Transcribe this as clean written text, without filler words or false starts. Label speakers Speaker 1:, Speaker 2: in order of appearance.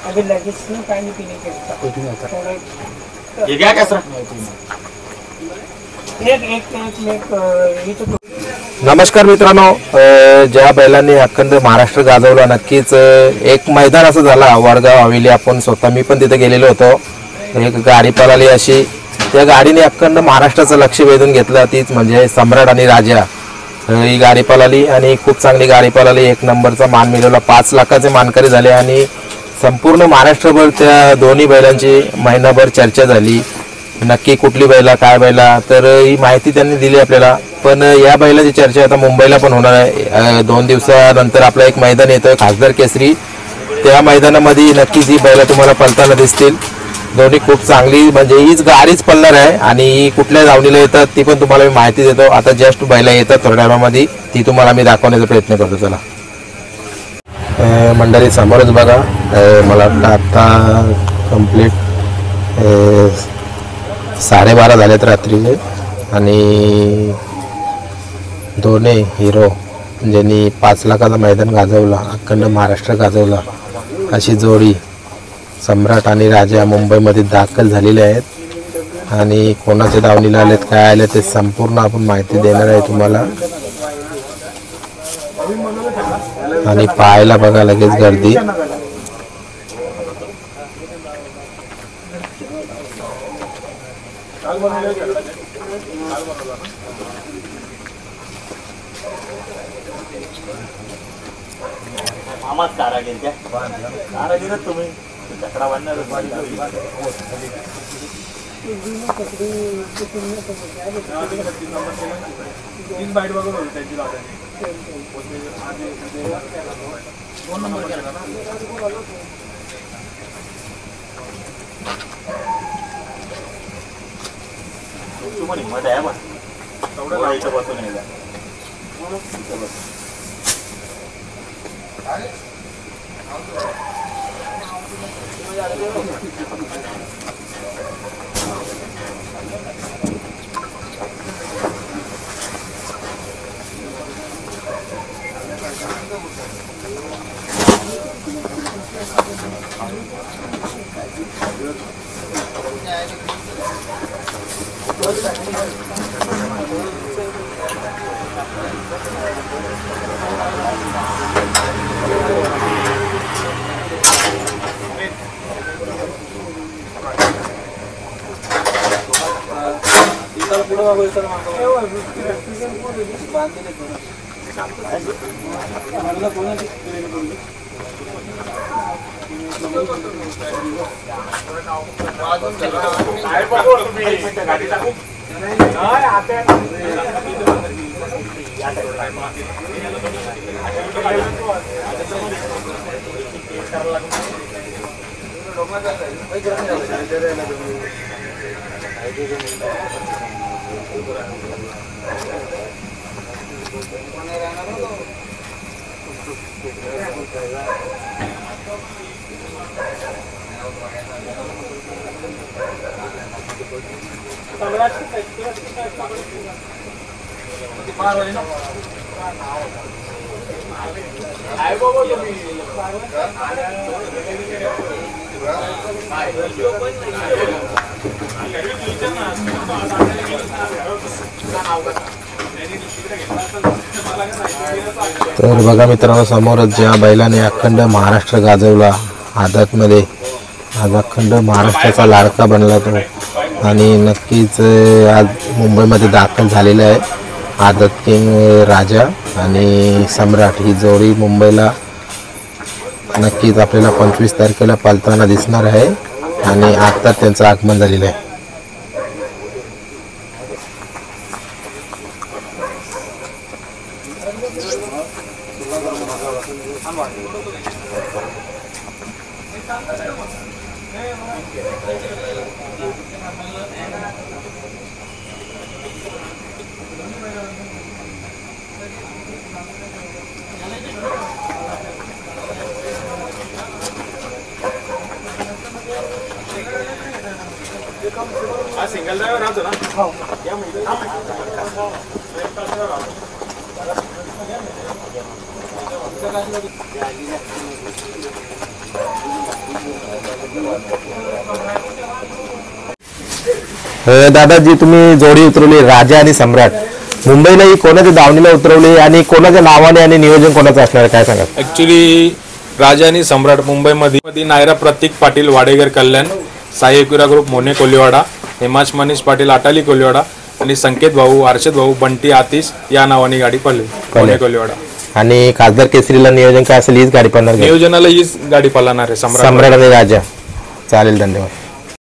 Speaker 1: अभी लगेच नहीं पानी पीने के लिए
Speaker 2: ये क्या कैसा
Speaker 1: एक
Speaker 3: नमस्कार मित्रांनो, ज्या बैलांनी अखंड महाराष्ट्र गाजवला नक्कीच एक मैदान असं झाला वडगाव हवेली. आपण स्वतः मी पण तिथे गेलेलो होतो. एक गाडी पळाली अशी, त्या गाडीने अखंड महाराष्ट्राचं लक्ष वेधून घेतलं. तीच म्हणजे सम्राट आणि राजा ही गाडी पळाली आणि खूप चांगली गाडी पळाली. 1 नंबरचा मान मिळवला. 5 लाखाचे मानकरी झाले आणि संपूर्ण महाराष्ट्रभर त्या दोन्ही बैलांची महिनाभर चर्चा झाली. नक्की कुठली बैला काय बैला, तर ही माहिती त्यांनी दिली आपल्याला. पण या बैलाची चर्चा आता मुंबईला पण होणार आहे. 2 दिवसानंतर आपलं एक मैदान येतं खासदार केसरी. त्या मैदानामध्ये नक्कीच ही बैला तुम्हाला पळताना दिसतील. दोन्ही खूप चांगली, म्हणजे हीच गाडीच पळणार आहे आणि ही कुठल्या धावणीला येतात ती पण तुम्हाला मी माहिती देतो. आता जस्ट बैला येतात थोड्या टायमामध्ये, ती तुम्हाला मी दाखवण्याचा प्रयत्न करतो. चला मंडळी समोरच बघा. मला वाटतं आत्ता कंप्लीट 12:30 झालेत रात्रीचे आणि दोन्ही हिरो ज्यांनी 5 लाखाचा मैदान गाजवला, अखंड महाराष्ट्र गाजवला, अशी जोडी सम्राट आणि राजा मुंबईमध्ये दाखल झालेले आहेत. आणि कोणाच्या दावणीला आलेत काय आले ते संपूर्ण आपण माहिती देणार आहे तुम्हाला. आणि पाहायला बघा लगेच गर्दी.
Speaker 2: कारागीर क्या कारागीर तुम्ही चकडा बांधणार मध्ये आहे मग इथं बसून आहे.
Speaker 3: तर बघा मित्रांनो, समोरच ज्या बैलाने अखंड महाराष्ट्र गाजवला आदतमध्ये, आज अखंड महाराष्ट्राचा लाडका बनला तो आणि नक्कीच आज मुंबईमध्ये दाखल झालेला आहे. आदत किंग राजा आणि सम्राट ही जोडी मुंबईला नक्कीच आपल्याला 25 तारखेला पळताना दिसणार आहे आणि आता त्यांचं आगमन झालेलं आहे.
Speaker 2: सिंगल ड्राइवर राहतो ना.
Speaker 3: दादाजी तुम्ही जोडी उतरवली राजा आणि सम्राट, मुंबईला ही कोणाच्या दावणीला उतरवली आणि कोणाच्या नावाने आणि नियोजन कोणाचं असणार आहे, काय सांगा?
Speaker 4: ऍक्च्युली राजा आणि सम्राट मुंबईमध्ये नायरा प्रतीक पाटील वाडेगर कल्याण, साई एकविरा ग्रुप मोने कोलिवाडा, हेमाश मनीष पाटील अटाली कोलिवाडा आणि संकेत भाऊ हर्षद भाऊ बंटी आतिश या नावाने गाडी पडली मोने कोलिवाडा.
Speaker 3: आणि खासदार केसरीला नियोजन काय असेल हीच गाडी पडणार?
Speaker 4: नियोजनाला हीच गाडी पळणार आहे
Speaker 3: सम्राट आणि राजा. चालेल, धन्यवाद.